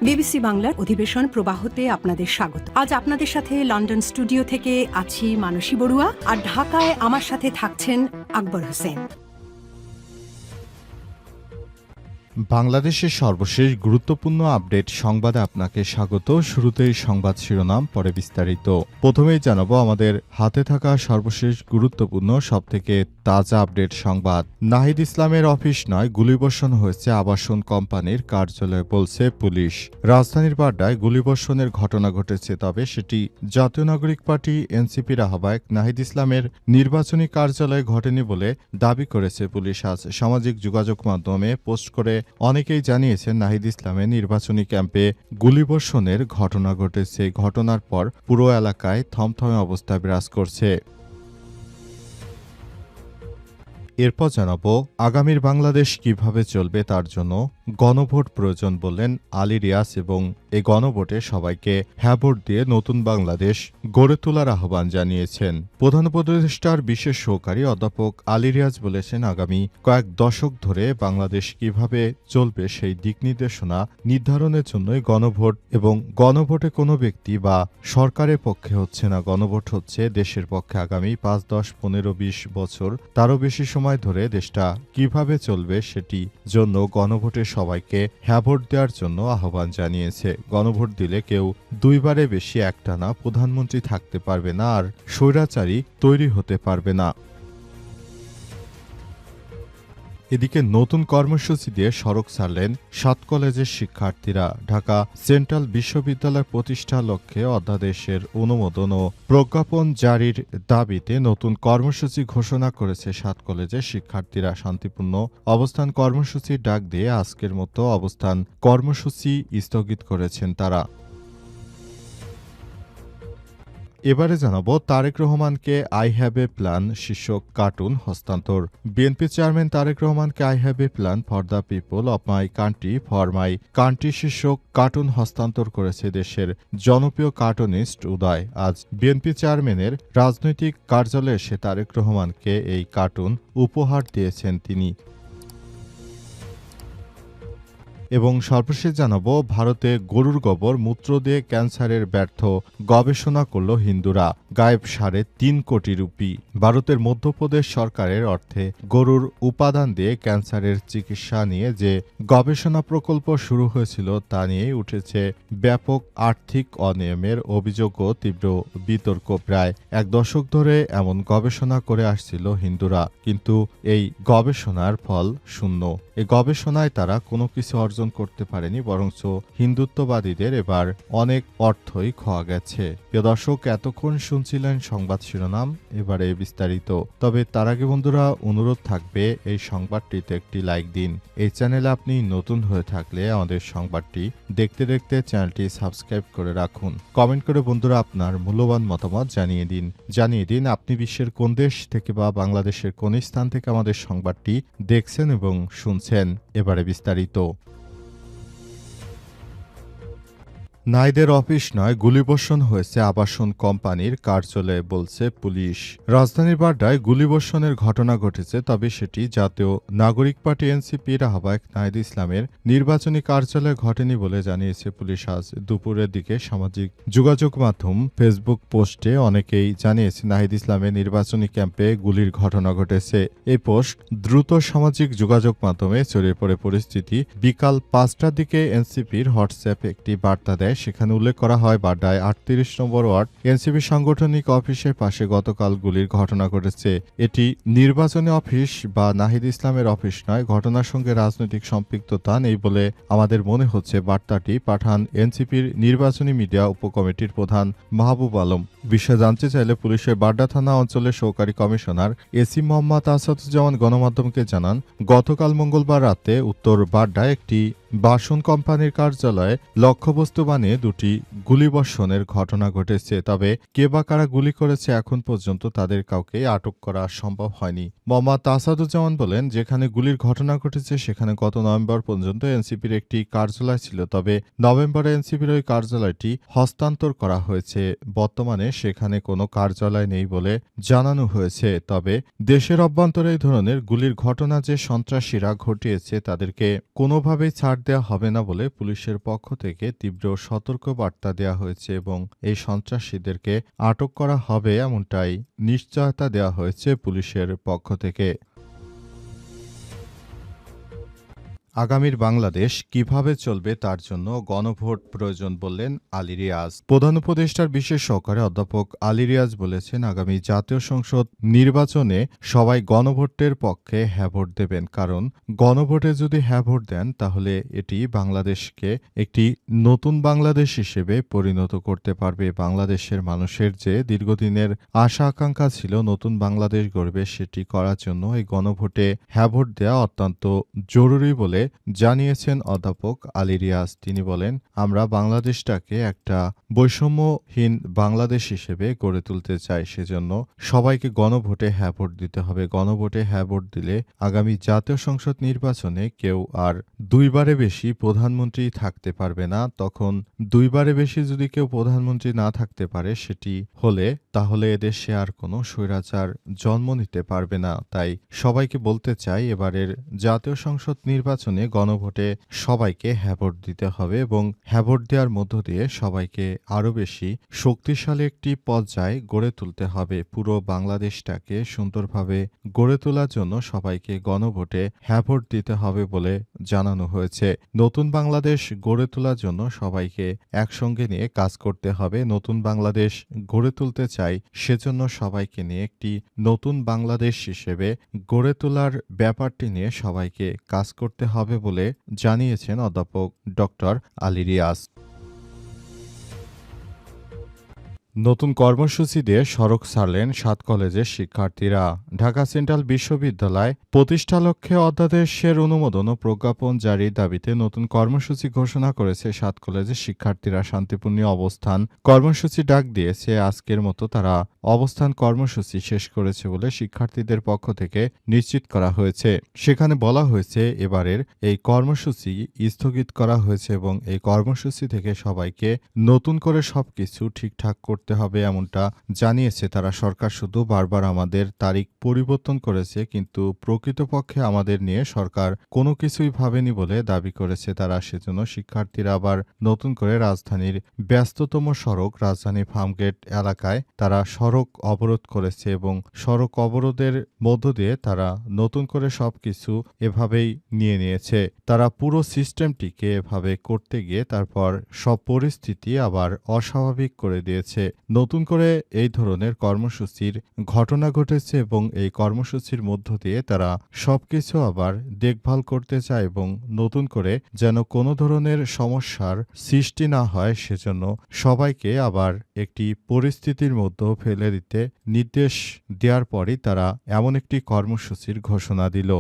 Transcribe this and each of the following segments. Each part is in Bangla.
বিবিসি বাংলার অধিবেশন প্রবাহতে আপনাদের স্বাগত। আজ আপনাদের সাথে লন্ডন স্টুডিও থেকে আছি মানসী বড়ুয়া, আর ঢাকায় আমার সাথে থাকছেন আকবর হোসেন। বাংলাদেশের সর্বশেষ গুরুত্বপূর্ণ আপডেট সংবাদে আপনাকে স্বাগত। শুরুতেই সংবাদ শিরোনাম, পরে বিস্তারিত। প্রথমেই জানাবো আমাদের হাতে থাকা সর্বশেষ গুরুত্বপূর্ণ সবথেকে তাজা আপডেট সংবাদ। নাহিদ ইসলামের অফিস নয়, গুলিবর্ষণ হয়েছে আবাসন কোম্পানির কার্যালয়ে, বলছে পুলিশ। রাজধানীর বাড্ডায় গুলিবর্ষণের ঘটনা ঘটেছে, তবে সেটি জাতীয় নাগরিক পার্টি এনসিপির আহ্বায়ক নাহিদ ইসলামের নির্বাচনী কার্যালয়ে ঘটেনি বলে দাবি করেছে পুলিশ। আজ সামাজিক যোগাযোগ মাধ্যমে পোস্ট করে অনেকেই জানিয়েছেন নাহিদ ইসলামের নির্বাচনী ক্যাম্পে গুলিবর্ষণের ঘটনা ঘটেছে। ঘটনার পর পুরো এলাকায় থমথমে অবস্থা বিরাজ করছে। এরপর জানাবো আগামীর বাংলাদেশ কিভাবে চলবে তার জন্য গণভোট প্রয়োজন বললেন আলী রিয়াজ, এবং এই গণভোটে সবাইকে হ্যাঁ ভোট দিয়ে নতুন বাংলাদেশ গড়ে তোলার আহ্বান জানিয়েছেন। প্রধান উপদেষ্টার বিশেষ সহকারী অধ্যাপক আলী রিয়াজ বলেছেন, আগামী কয়েক দশক ধরে বাংলাদেশ কিভাবে চলবে সেই দিক নির্দেশনা নির্ধারণের জন্যই গণভোট, এবং গণভোটে কোনো ব্যক্তি বা সরকারের পক্ষে হচ্ছে না, গণভোট হচ্ছে দেশের পক্ষে। আগামী 5, 10, 15, 20 বছর তারও বেশি সময় ধরে দেশটা কিভাবে চলবে সেটি জন্য গণভোটে সবাইকে হ্যাঁ ভোট দেওয়ার জন্য আহ্বান জানিয়েছে। গণভোট দিলে কেউ দুইবারে বেশি একটানা প্রধানমন্ত্রী থাকতে পারবে না, আর স্বৈরাচারী তৈরি হতে পারবে না। এদিকে নতুন কর্মসূচি দিয়ে সড়ক ছাড়লেন 7 কলেজের শিক্ষার্থীরা। ঢাকা সেন্ট্রাল বিশ্ববিদ্যালয় প্রতিষ্ঠার লক্ষ্যে অধ্যাদেশের অনুমোদন ও প্রজ্ঞাপন জারির দাবিতে নতুন কর্মসূচি ঘোষণা করেছে 7 কলেজের শিক্ষার্থীরা। শান্তিপূর্ণ অবস্থান কর্মসূচির ডাক দিয়ে আজকের মতো অবস্থান কর্মসূচি স্থগিত করেছেন তারা। এবারে জানাবো তারেক রহমানকে আই হ্যাভ এ প্ল্যান শীর্ষক কার্টুন হস্তান্তর। বিএনপি চেয়ারম্যান তারেক রহমানকে I have a plan for the people of my country for my country শীর্ষক কার্টুন হস্তান্তর করেছে দেশের জনপ্রিয় কার্টুনিস্ট উদয়। আজ বিএনপি চেয়ারম্যানের রাজনৈতিক কার্যালয়ে এসে তারেক রহমানকে এই কার্টুন উপহার দিয়েছেন তিনি। এবং সর্বশেষ জানাবো ভারতে গরুর গোবর মূত্র দিয়ে ক্যান্সারের ব্যর্থ গবেষণা করল হিন্দুরা। গায়েব 3.5 কোটি রুপি। ভারতের মধ্যপ্রদেশ সরকারের অর্থে গরুর উপাদান দিয়ে ক্যান্সারের চিকিৎসা নিয়ে যে গবেষণা প্রকল্প শুরু হয়েছিল তা নিয়েই উঠেছে ব্যাপক আর্থিক অনিয়মের অভিযোগ ও তীব্র বিতর্ক। প্রায় 1 দশক ধরে এমন গবেষণা করে আসছিল হিন্দুরা, কিন্তু এই গবেষণার ফল শূন্য। এই গবেষণায় তারা কোনো কিছু অর্জন করতে পারেনি, বরঞ্চ হিন্দুত্ববাদীদের এবার অনেক অর্থই খোয়া গেছে। প্রিয় দর্শক, এতক্ষণ শুনছিলেন সংবাদ শিরোনাম, এবারে বিস্তারিত। তবে তার আগে বন্ধুরা অনুরোধ থাকবে এই সংবাদটিতে একটি লাইক দিন। এই চ্যানেলে আপনি নতুন হয়ে থাকলে আমাদের সংবাদটি দেখতে দেখতে চ্যানেলটি সাবস্ক্রাইব করে রাখুন। কমেন্ট করে বন্ধুরা আপনার মূল্যবান মতামত জানিয়ে দিন আপনি বিশ্বের কোন দেশ থেকে বা বাংলাদেশের কোন স্থান থেকে আমাদের সংবাদটি দেখছেন এবং শুনছেন। এবারে বিস্তারিত। নাহিদের অফিস নয়, গুলিবর্ষণ হয়েছে আবাসন কোম্পানির কার্যালয়ে, বলছে পুলিশ। রাজধানীর বাড্ডায় গুলিবর্ষণের ঘটনা ঘটেছে, তবে সেটি জাতীয় নাগরিক পার্টি এনসিপির আহ্বায়ক নাহিদ ইসলামের নির্বাচনী কার্যালয়ে ঘটেনি বলে জানিয়েছে পুলিশ। আজ দুপুরের দিকে সামাজিক যোগাযোগ মাধ্যম ফেসবুক পোস্টে অনেকেই জানিয়েছে নাহিদ ইসলামের নির্বাচনী ক্যাম্পে গুলির ঘটনা ঘটেছে। এই পোস্ট দ্রুত সামাজিক যোগাযোগ মাধ্যমে ছড়িয়ে পড়ে পরিস্থিতি। বিকাল 5টার দিকে এনসিপির হোয়াটসঅ্যাপে একটি বার্তা দেয়। সেখানে উল্লেখ করা হয়, বাড্ডায় 38 নম্বর ওয়ার্ড এনসিপি সাংগঠনিক অফিসের পাশে গতকাল গুলির ঘটনা ঘটেছে। এটি নির্বাচনী অফিস বা নাহিদ ইসলামের অফিস নয়। ঘটনার সঙ্গে রাজনৈতিক সম্পৃক্ততা নেই বলে আমাদের মনে হচ্ছে। বার্তাটি পাঠান এনসিপির নির্বাচনী মিডিয়া উপকমিটির প্রধান মাহবুব আলম। বিষয়ে জানতে চাইলে পুলিশের বাড্ডা থানা অঞ্চলের সহকারী কমিশনার এসি মোহাম্মদ আসাদুজ্জামান গণমাধ্যমকে জানান, গতকাল মঙ্গলবার রাতে উত্তর বাড্ডায় একটি বাসন কোম্পানির কার্যালয়ে লক্ষ্যবস্তু বানিয়ে 2টি গুলিবর্ষণের ঘটনা ঘটেছে। তবে কে বা কারা গুলি করেছে এখন পর্যন্ত তাদের কাউকে আটক করা সম্ভব হয়নি। মোহাম্মদ আসাদুজ্জামান বলেন, যেখানে গুলির ঘটনা ঘটেছে সেখানে গত নভেম্বর পর্যন্ত এনসিপির একটি কার্যালয় ছিল, তবে নভেম্বরে এনসিপির ওই কার্যালয়টি হস্তান্তর করা হয়েছে। বর্তমানে সেখানে কোনো কার্যালয় নেই বলে জানানো হয়েছে। তবে দেশের অভ্যন্তরে এই ধরনের গুলির ঘটনা যে সন্ত্রাসীরা ঘটিয়েছে তাদেরকে কোনোভাবেই ছাড় দেওয়া হবে না বলে পুলিশের পক্ষ থেকে তীব্র সতর্কবার্তা দেওয়া হয়েছে এবং এই সন্ত্রাসীদেরকে আটক করা হবে এমনটাই নিশ্চয়তা দেওয়া হয়েছে পুলিশের পক্ষ থেকে। আগামীর বাংলাদেশ কিভাবে চলবে তার জন্য গণভোট প্রয়োজন বললেন আলী রিয়াজ। প্রধান উপদেষ্টার বিশেষ সহকারী অধ্যাপক আলী রিয়াজ বলেছেন, আগামী জাতীয় সংসদ নির্বাচনে সবাই গণভোটের পক্ষে হ্যাঁ ভোট দেবেন, কারণ গণভোটে যদি হ্যাঁ ভোট দেন তাহলে এটি বাংলাদেশকে একটি নতুন বাংলাদেশ হিসেবে পরিণত করতে পারবে। বাংলাদেশের মানুষের যে দীর্ঘদিনের আশা আকাঙ্ক্ষা ছিল নতুন বাংলাদেশ গড়বে, সেটি করার জন্য এই গণভোটে হ্যাঁ ভোট দেওয়া অত্যন্ত জরুরি বলে জানিয়েছেন অধ্যাপক আলী রিয়াজ। তিনি বলেন, আমরা বাংলাদেশটাকে একটা বৈষম্যহীন বাংলাদেশ হিসেবে গড়ে তুলতে চাই, সেজন্য সবাইকে গণভোটে হ্যাঁ ভোট দিতে হবে। গণভোটে হ্যাঁ ভোট দিলে আগামী জাতীয় সংসদ নির্বাচনে কেউ আর দুইবারে বেশি প্রধানমন্ত্রী থাকতে পারবে না। তখন দুইবারে বেশি যদি কেউ প্রধানমন্ত্রী না থাকতে পারে, সেটি হলে তাহলে এদেশে আর কোনো স্বৈরাচার জন্ম নিতে পারবে না। তাই সবাইকে বলতে চাই, এবারের জাতীয় সংসদ নির্বাচনে গণভোটে সবাইকে হ্যাঁ ভোট দিতে হবে এবং হ্যাঁ ভোট দেওয়ার মধ্য দিয়ে সবাইকে আরও বেশি শক্তিশালী একটি পর্যায় গড়ে তুলতে হবে। পুরো বাংলাদেশটাকে সুন্দরভাবে গড়ে তোলার জন্য সবাইকে গণভোটে হ্যাঁ ভোট দিতে হবে বলে জানানো হয়েছে। নতুন বাংলাদেশ গড়ে তোলার জন্য সবাইকে একসঙ্গে নিয়ে কাজ করতে হবে। নতুন বাংলাদেশ গড়ে তুলতে চাই, সেজন্য সবাইকে নিয়ে একটি নতুন বাংলাদেশ হিসেবে গড়ে তোলার ব্যাপারটি নিয়ে সবাইকে কাজ করতে হবে বলে জানিয়েছেন অধ্যাপক ডক্টর আলী রিয়াজ। নতুন কর্মসূচি দিয়ে সড়ক ছাড়লেন ৭ কলেজের শিক্ষার্থীরা। ঢাকা সেন্ট্রাল বিশ্ববিদ্যালয় প্রতিষ্ঠা লক্ষ্যে অধ্যাদেশের অনুমোদন ও প্রজ্ঞাপন জারির দাবিতে নতুন কর্মসূচি ঘোষণা করেছে ৭ কলেজের শিক্ষার্থীরা। শান্তিপূর্ণ অবস্থান কর্মসূচি ডাক দিয়েছে। আজকের মতো তারা অবস্থান কর্মসূচি শেষ করেছে বলে শিক্ষার্থীদের পক্ষ থেকে নিশ্চিত করা হয়েছে। সেখানে বলা হয়েছে, এবারের এই কর্মসূচি স্থগিত করা হয়েছে এবং এই কর্মসূচি থেকে সবাইকে নতুন করে সবকিছু ঠিকঠাক করতে হবে এমনটা জানিয়েছে তারা। সরকার শুধু বারবার আমাদের তারিখ পরিবর্তন করেছে, কিন্তু প্রকৃতপক্ষে আমাদের নিয়ে সরকার কোনো কিছুই ভাবেনি বলে দাবি করেছে তারা। সেজন্য শিক্ষার্থীরা আবার নতুন করে রাজধানীর ব্যস্ততম সড়ক রাজধানী ফার্মগেট এলাকায় তারা সড়ক অবরোধ করেছে এবং সড়ক অবরোধের মধ্য দিয়ে তারা নতুন করে সবকিছু এভাবেই নিয়ে নিয়েছে। তারা পুরো সিস্টেমটিকে এভাবে করতে গিয়ে তারপর সব পরিস্থিতি আবার অস্বাভাবিক করে দিয়েছে। নতুন করে এই ধরনের কর্মসূচির ঘটনা ঘটেছে এবং এই কর্মসূচির মধ্য দিয়ে তারা সবকিছু আবার দেখভাল করতে চায় এবং নতুন করে যেন কোনো ধরনের সমস্যার সৃষ্টি না হয়, সেজন্য সবাইকে আবার একটি পরিস্থিতির মধ্যে ফেলে দিতে নির্দেশ দেওয়ার পরই তারা এমন একটি কর্মসূচির ঘোষণা দিল।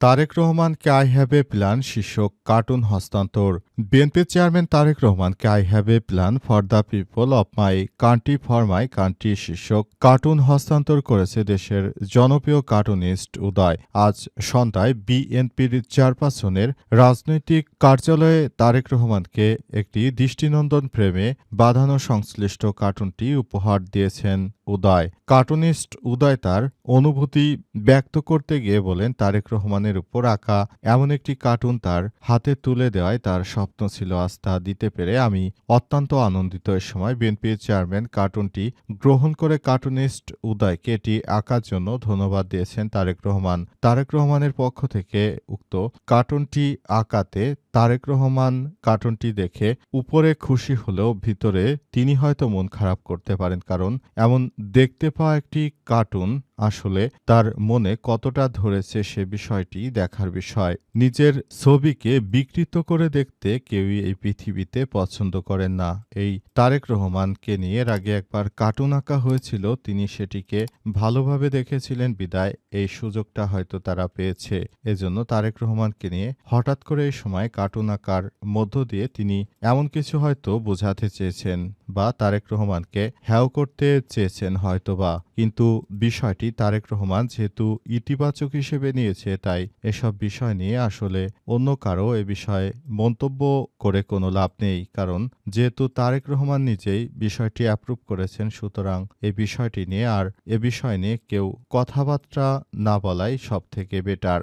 তারেক রহমানকে আই হ্যাভ এ প্ল্যান শীর্ষক কার্টুন হস্তান্তর। বিএনপির চেয়ারম্যান তারেক রহমানকে I have a plan for the people of my country for my country শীর্ষক কার্টুন হস্তান্তর করেছে দেশের জনপ্রিয় কার্টুনিস্ট উদয়। আজ সন্ধ্যায় বিএনপির চেয়ারপারসনের রাজনৈতিক কার্যালয়ে তারেক রহমানকে একটি দৃষ্টিনন্দন ফ্রেমে বাঁধানো সংশ্লিষ্ট কার্টুনটি উপহার দিয়েছেন উদয়। কার্টুনিস্ট উদয় তার অনুভূতি ব্যক্ত করতে গিয়ে বলেন, তারেক রহমানের উপর আঁকা এমন একটি কার্টুন তার হাতে তুলে দেওয়ায় তার স্বপ্ন ছিল, আজ তা দিতে পেরে আমি অত্যন্ত আনন্দিত। এ সময় বিএনপির চেয়ারম্যান কার্টুনটি গ্রহণ করে কার্টুনিস্ট উদয়কে এটি আঁকার জন্য ধন্যবাদ দিয়েছেন তারেক রহমান। তারেক রহমানের পক্ষ থেকে উক্ত কার্টুনটি আঁকাতে তারেক রহমান কার্টুনটি দেখে উপরে খুশি হলেও ভিতরে তিনি হয়তো মন খারাপ করতে পারেন, কারণ এমন দেখতে পাওয়া একটি কার্টুন আসলে তার মনে কতটা ধরেছে সে বিষয়টি দেখার বিষয়। নিজের ছবিকে বিকৃত করে দেখতে কেউই এই পৃথিবীতে পছন্দ করেন না। এই তারেক রহমানকে নিয়ে এর আগে একবার কার্টুন আঁকা হয়েছিল, তিনি সেটিকে ভালোভাবে দেখেছিলেন বিদায় এই সুযোগটা হয়তো তারা পেয়েছে। এজন্য তারেক রহমানকে নিয়ে হঠাৎ করে এই সময় কার্টুন আঁকার মধ্য দিয়ে তিনি এমন কিছু হয়তো বোঝাতে চেয়েছেন বা তারেক রহমানকে হ্যাও করতে চেয়েছেন হয়তোবা, কিন্তু বিষয়টি তারেক রহমান যেহেতু ইতিবাচক হিসেবে নিয়েছে, তাই এসব বিষয় নিয়ে আসলে অন্য কারো এ বিষয়ে মন্তব্য করে কোনো লাভ নেই। কারণ যেহেতু তারেক রহমান নিজেই বিষয়টি অ্যাপ্রুভ করেছেন, সুতরাং এই বিষয়টি নিয়ে আর এ বিষয় নিয়ে কেউ কথাবার্তা না বলাই সবথেকে বেটার।